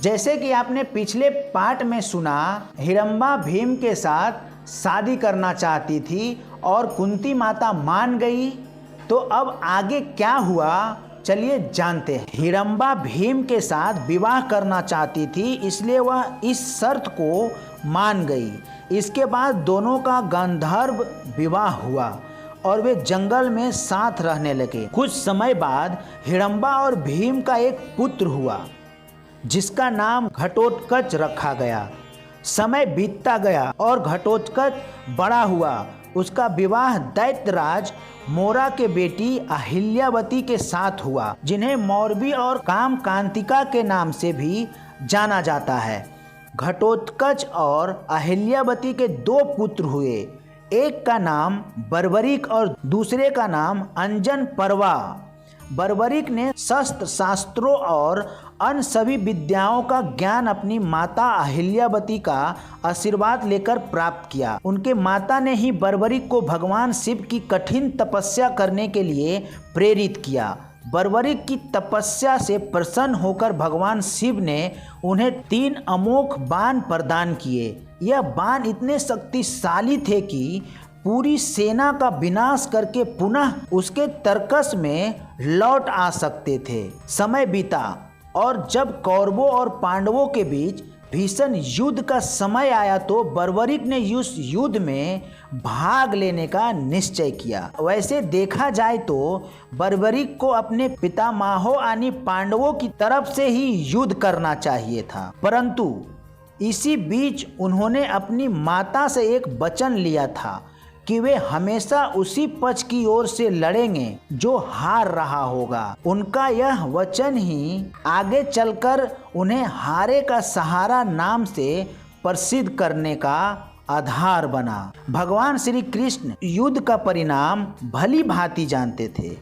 जैसे कि आपने पिछले पार्ट में सुना, हिडम्बा भीम के साथ शादी करना चाहती थी और कुंती माता मान गई। तो अब आगे क्या हुआ, चलिए जानते हैं। हिडम्बा भीम के साथ विवाह करना चाहती थी, इसलिए वह इस शर्त को मान गई। इसके बाद दोनों का गांधर्व विवाह हुआ और वे जंगल में साथ रहने लगे। कुछ समय बाद हिडम्बा और भीम का एक पुत्र हुआ जिसका नाम घटोत्कच रखा गया। समय बीतता गया और घटोत्कच बड़ा हुआ। उसका विवाह दैत्यराज मोरा के बेटी अहिल्यावती के साथ हुआ, जिन्हें मौरवी और कामकांतिका के नाम से भी जाना जाता है। घटोत्कच और अहिल्यावती के 2 पुत्र हुए, एक का नाम बर्बरिक और दूसरे का नाम अंजन पर्वा। बर्बरिक ने शस्त्र शास्त्रों और अन्य सभी विद्याओं का ज्ञान अपनी माता अहिल्यावती का आशीर्वाद लेकर प्राप्त किया। उनके माता ने ही बर्बरिक को भगवान शिव की कठिन तपस्या करने के लिए प्रेरित किया। बर्बरिक की तपस्या से प्रसन्न होकर भगवान शिव ने उन्हें 3 अमोघ बाण प्रदान किए। यह बाण इतने शक्तिशाली थे कि पूरी सेना का विनाश करके पुनः उसके तर्कस में लौट आ सकते थे। समय बीता और जब कौरवों और पांडवों के बीच भीषण युद्ध का समय आया तो बर्बरिक ने उस युद्ध में भाग लेने का निश्चय किया। वैसे देखा जाए तो बर्बरिक को अपने पितामहों यानी पांडवों की तरफ से ही युद्ध करना चाहिए था, परंतु इसी बीच उन्होंने अपनी माता से एक वचन लिया था कि वे हमेशा उसी पक्ष की ओर से लड़ेंगे जो हार रहा होगा। उनका यह वचन ही आगे चलकर उन्हें हारे का सहारा नाम से प्रसिद्ध करने का आधार बना। भगवान श्री कृष्ण युद्ध का परिणाम भली भांति जानते थे।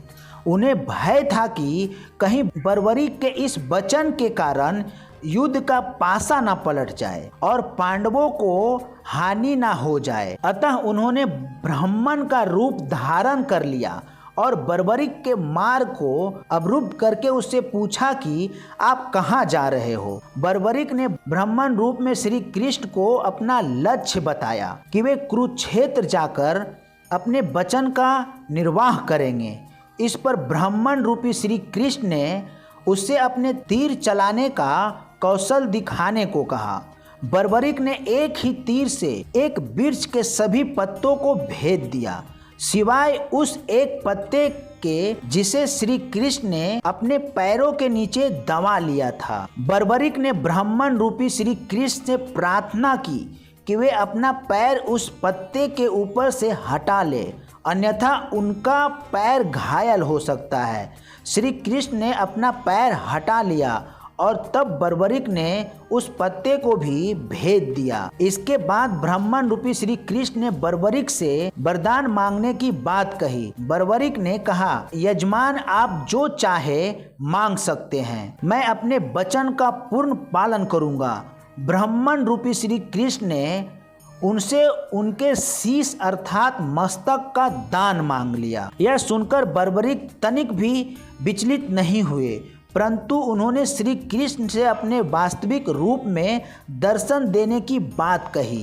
उन्हें भय था कि कहीं बर्बरिक के इस वचन के कारण युद्ध का पासा न पलट जाए और पांडवों को हानि न हो जाए। अतः उन्होंने ब्राह्मण का रूप धारण कर लिया और बर्बरिक के मार्ग को अवरुद्ध करके उससे पूछा कि आप कहाँ जा रहे हो। बर्बरिक ने ब्राह्मण रूप में श्री कृष्ण को अपना लक्ष्य बताया कि वे कुरुक्षेत्र जाकर अपने वचन का निर्वाह करेंगे। इस पर ब्राह्मण रूपी श्री कृष्ण ने उससे अपने तीर चलाने का कौशल दिखाने को कहा। बर्बरिक ने एक ही तीर से एक वृक्ष के सभी पत्तों को भेद दिया, सिवाय उस एक पत्ते के जिसे श्री कृष्ण ने अपने पैरों के नीचे दबा लिया था। बर्बरिक ने ब्राह्मण रूपी श्री कृष्ण से प्रार्थना की कि वे अपना पैर उस पत्ते के ऊपर से हटा ले, अन्यथा उनका पैर घायल हो सकता है। श्री कृष्ण ने अपना पैर हटा लिया और तब बर्बरिक ने उस पत्ते को भी भेद दिया। इसके बाद ब्राह्मण रूपी श्री कृष्ण ने बर्बरिक से वरदान मांगने की बात कही। बर्बरिक ने कहा, यजमान आप जो चाहे मांग सकते हैं, मैं अपने वचन का पूर्ण पालन करूंगा। ब्राह्मण रूपी श्री कृष्ण ने उनसे उनके शीश अर्थात मस्तक का दान मांग लिया। यह सुनकर बर्बरिक तनिक भी विचलित नहीं हुए, परंतु उन्होंने श्री कृष्ण से अपने वास्तविक रूप में दर्शन देने की बात कही,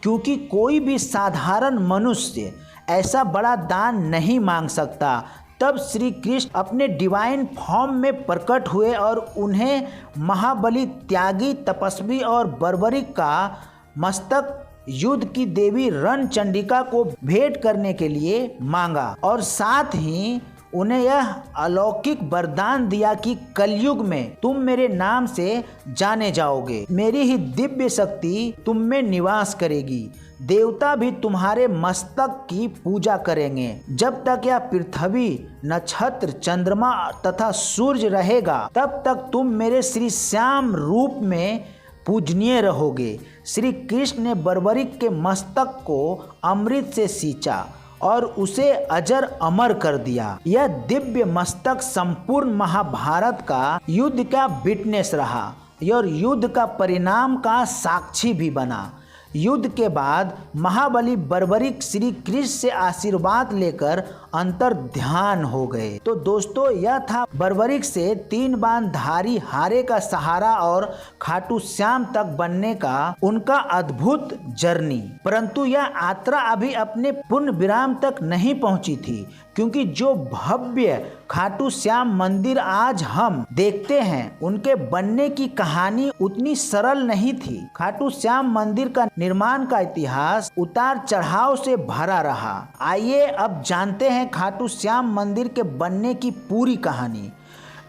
क्योंकि कोई भी साधारण मनुष्य ऐसा बड़ा दान नहीं मांग सकता। तब श्री कृष्ण अपने डिवाइन फॉर्म में प्रकट हुए और उन्हें महाबली, त्यागी, तपस्वी और बर्बरिक का मस्तक युद्ध की देवी रणचंडिका को भेंट करने के लिए मांगा और साथ ही उन्हें यह अलौकिक वरदान दिया कि कलयुग में तुम मेरे नाम से जाने जाओगे, मेरी ही दिव्य शक्ति तुम में निवास करेगी, देवता भी तुम्हारे मस्तक की पूजा करेंगे। जब तक यह पृथ्वी, नक्षत्र, चंद्रमा तथा सूर्य रहेगा तब तक तुम मेरे श्री श्याम रूप में पूजनीय रहोगे। श्री कृष्ण ने बर्बरिक के मस्तक को अमृत से सींचा और उसे अजर अमर कर दिया। यह दिव्य मस्तक संपूर्ण महाभारत का युद्ध का विटनेस रहा और युद्ध का परिणाम का साक्षी भी बना। युद्ध के बाद महाबली बर्बरिक श्री कृष्ण से आशीर्वाद लेकर अंतर ध्यान हो गए। तो दोस्तों यह था बर्बरिक से 3 बाणधारी हारे का सहारा और खाटू श्याम तक बनने का उनका अद्भुत जर्नी। परंतु यह यात्रा अभी अपने पूर्ण विराम तक नहीं पहुंची थी, क्योंकि जो भव्य खाटू श्याम मंदिर आज हम देखते हैं उनके बनने की कहानी उतनी सरल नहीं थी। खाटू श्याम मंदिर का निर्माण का इतिहास उतार चढ़ाव से भरा रहा। आइए अब जानते हैं खाटू श्याम मंदिर के बनने की पूरी कहानी।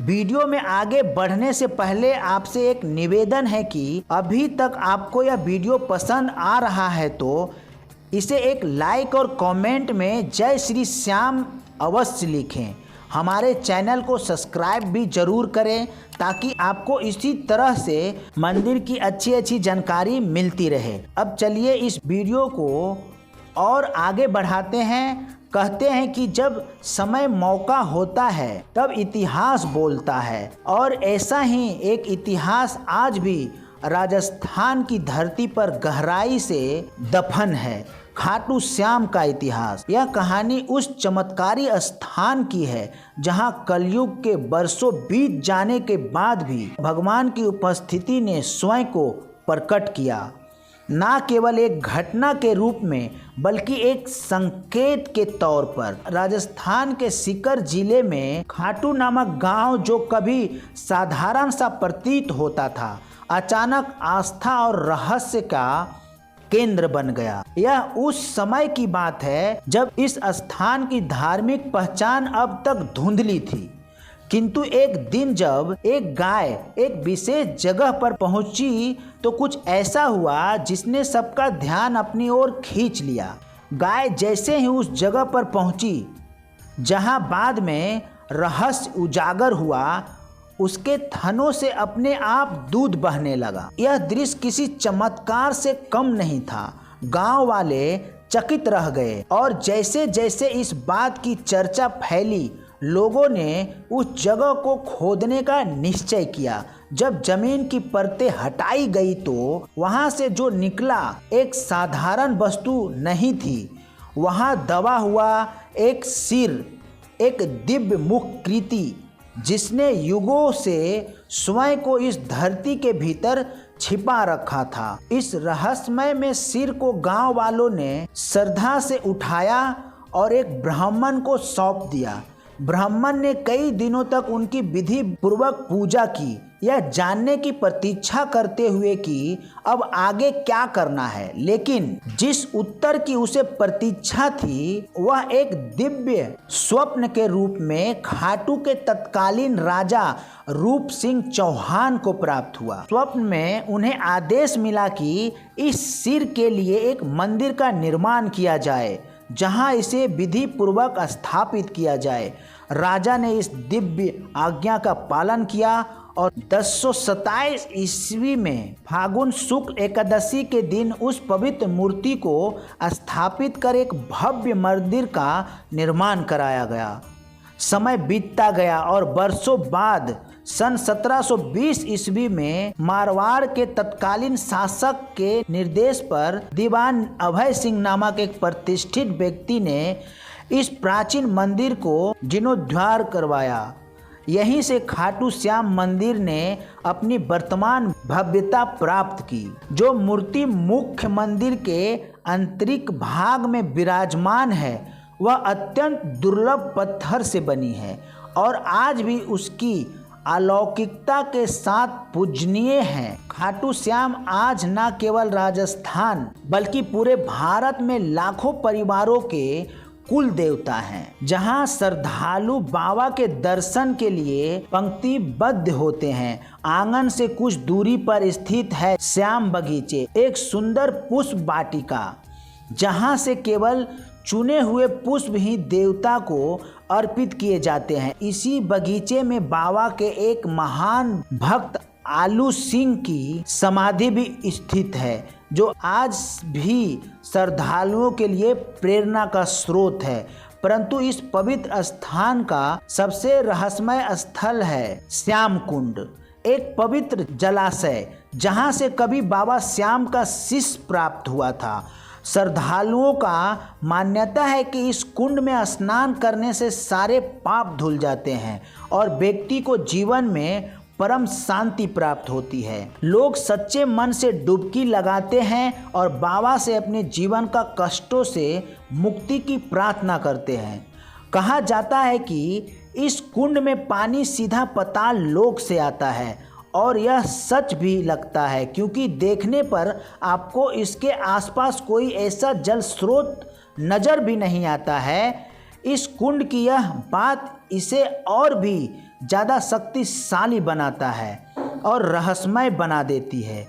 वीडियो में आगे बढ़ने से पहले आपसे एक निवेदन है कि अभी तक आपको यह वीडियो पसंद आ रहा है तो इसे एक लाइक और कमेंट में जय श्री श्याम अवश्य लिखें। हमारे चैनल को सब्सक्राइब भी जरूर करें ताकि आपको इसी तरह से मंदिर की अच्छी जानकारी मिलती रहे। अब चलिए इस वीडियो को और आगे बढ़ाते हैं। कहते हैं कि जब समय मौका होता है तब इतिहास बोलता है, और ऐसा ही एक इतिहास आज भी राजस्थान की धरती पर गहराई से दफन है। खाटू श्याम का इतिहास। यह कहानी उस चमत्कारी स्थान की है जहां कलयुग के बरसों बीत जाने के बाद भी भगवान की उपस्थिति ने स्वयं को प्रकट किया, ना केवल एक घटना के रूप में बल्कि एक संकेत के तौर पर। राजस्थान के सीकर जिले में खाटू नामक गांव, जो कभी साधारण सा प्रतीत होता था, अचानक आस्था और रहस्य का केंद्र बन गया। यह उस समय की बात है जब इस स्थान की धार्मिक पहचान अब तक धुंधली थी, किंतु एक दिन जब एक गाय एक विशेष जगह पर पहुंची तो कुछ ऐसा हुआ जिसने सबका ध्यान अपनी ओर खींच लिया। गाय जैसे ही उस जगह पर पहुंची जहां बाद में रहस्य उजागर हुआ, उसके थनों से अपने आप दूध बहने लगा। यह दृश्य किसी चमत्कार से कम नहीं था। गांव वाले चकित रह गए और जैसे जैसे इस बात की चर्चा फैली, लोगों ने उस जगह को खोदने का निश्चय किया। जब जमीन की परतें हटाई गई तो वहां से जो निकला एक साधारण वस्तु नहीं थी। वहां दबा हुआ एक सिर, एक दिव्य मुख कृति जिसने युगों से स्वयं को इस धरती के भीतर छिपा रखा था। इस रहस्यमय में सिर को गांव वालों ने श्रद्धा से उठाया और एक ब्राह्मण को सौंप दिया। ब्राह्मण ने कई दिनों तक उनकी विधि पूर्वक पूजा की, यह जानने की प्रतीक्षा करते हुए कि अब आगे क्या करना है। लेकिन जिस उत्तर की उसे प्रतीक्षा थी वह एक दिव्य स्वप्न के रूप में खाटू के तत्कालीन राजा रूप सिंह चौहान को प्राप्त हुआ। स्वप्न में उन्हें आदेश मिला कि इस सिर के लिए एक मंदिर का निर्माण किया जाए जहां इसे विधि पूर्वक स्थापित किया जाए। राजा ने इस दिव्य आज्ञा का पालन किया और 1027 ईस्वी में फागुन शुक्ल एकादशी के दिन उस पवित्र मूर्ति को स्थापित कर एक भव्य मंदिर का निर्माण कराया गया। समय बीतता गया और वर्षों बाद सन 1720 ईस्वी में मारवाड़ के तत्कालीन शासक के निर्देश पर दीवान अभय सिंह नामक एक प्रतिष्ठित व्यक्ति ने इस प्राचीन मंदिर को जीर्णोद्धार करवाया। यहीं से खाटू श्याम मंदिर ने अपनी वर्तमान भव्यता प्राप्त की। जो मूर्ति मुख्य मंदिर के आंतरिक भाग में विराजमान है वह अत्यंत दुर्लभ पत्थर से बनी है और आज भी उसकी अलौकिकता के साथ पूजनीय है। खाटू श्याम आज न केवल राजस्थान बल्कि पूरे भारत में लाखों परिवारों के कुल देवता हैं। जहां श्रद्धालु बाबा के दर्शन के लिए पंक्तिबद्ध होते हैं। आंगन से कुछ दूरी पर स्थित है श्याम बगीचे, एक सुंदर पुष्प वाटिका जहां से केवल चुने हुए पुष्प ही देवता को अर्पित किए जाते हैं। इसी बगीचे में बाबा के एक महान भक्त आलू सिंह की समाधि भी स्थित है, जो आज भी श्रद्धालुओं के लिए प्रेरणा का स्रोत है। परंतु इस पवित्र स्थान का सबसे रहस्यमय स्थल है श्याम कुंड, एक पवित्र जलाशय जहां से कभी बाबा श्याम का शिष्य प्राप्त हुआ था। श्रद्धालुओं का मान्यता है कि इस कुंड में स्नान करने से सारे पाप धुल जाते हैं और व्यक्ति को जीवन में परम शांति प्राप्त होती है। लोग सच्चे मन से डुबकी लगाते हैं और बाबा से अपने जीवन का कष्टों से मुक्ति की प्रार्थना करते हैं। कहा जाता है कि इस कुंड में पानी सीधा पाताल लोक से आता है और यह सच भी लगता है, क्योंकि देखने पर आपको इसके आसपास कोई ऐसा जल स्रोत नज़र भी नहीं आता है। इस कुंड की यह बात इसे और भी ज़्यादा शक्तिशाली बनाता है और रहस्यमय बना देती है।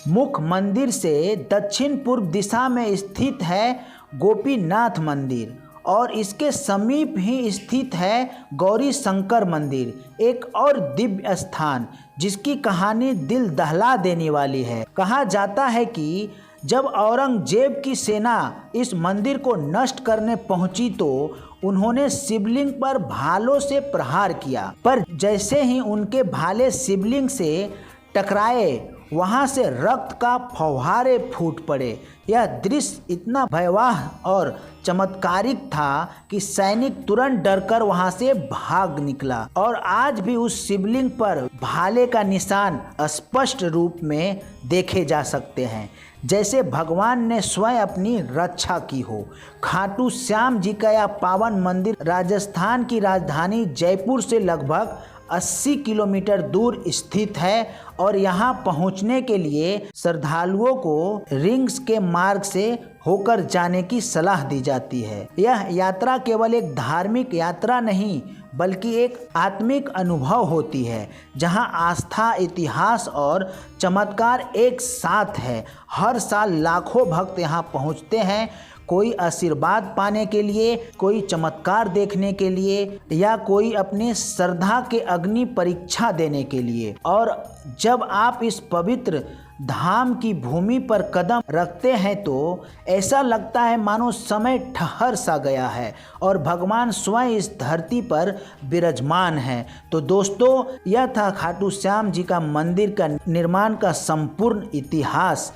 मुख्य मंदिर से दक्षिण पूर्व दिशा में स्थित है गोपीनाथ मंदिर और इसके समीप ही स्थित है गौरी शंकर मंदिर, एक और दिव्य स्थान जिसकी कहानी दिल दहला देने वाली है। कहा जाता है कि जब औरंगजेब की सेना इस मंदिर को नष्ट करने पहुंची तो उन्होंने शिवलिंग पर भालों से प्रहार किया, पर जैसे ही उनके भाले शिवलिंग से टकराए वहां से रक्त का फव्वारे फूट पड़े। यह दृश्य इतना भयावह और चमत्कारिक था कि सैनिक तुरंत डरकर वहां से भाग निकला और आज भी उस शिवलिंग पर भाले का निशान स्पष्ट रूप में देखे जा सकते हैं, जैसे भगवान ने स्वयं अपनी रक्षा की हो। खाटू श्याम जी का यह पावन मंदिर राजस्थान की राजधानी जयपुर से लगभग 80 किलोमीटर दूर स्थित है और यहाँ पहुँचने के लिए श्रद्धालुओं को रिंग्स के मार्ग से होकर जाने की सलाह दी जाती है। यह यात्रा केवल एक धार्मिक यात्रा नहीं बल्कि एक आत्मिक अनुभव होती है, जहाँ आस्था, इतिहास और चमत्कार एक साथ है। हर साल लाखों भक्त यहाँ पहुँचते हैं, कोई आशीर्वाद पाने के लिए, कोई चमत्कार देखने के लिए या कोई अपने श्रद्धा के अग्नि परीक्षा देने के लिए। और जब आप इस पवित्र धाम की भूमि पर कदम रखते हैं तो ऐसा लगता है मानो समय ठहर सा गया है और भगवान स्वयं इस धरती पर विराजमान है। तो दोस्तों, यह था खाटू श्याम जी का मंदिर का निर्माण का संपूर्ण इतिहास।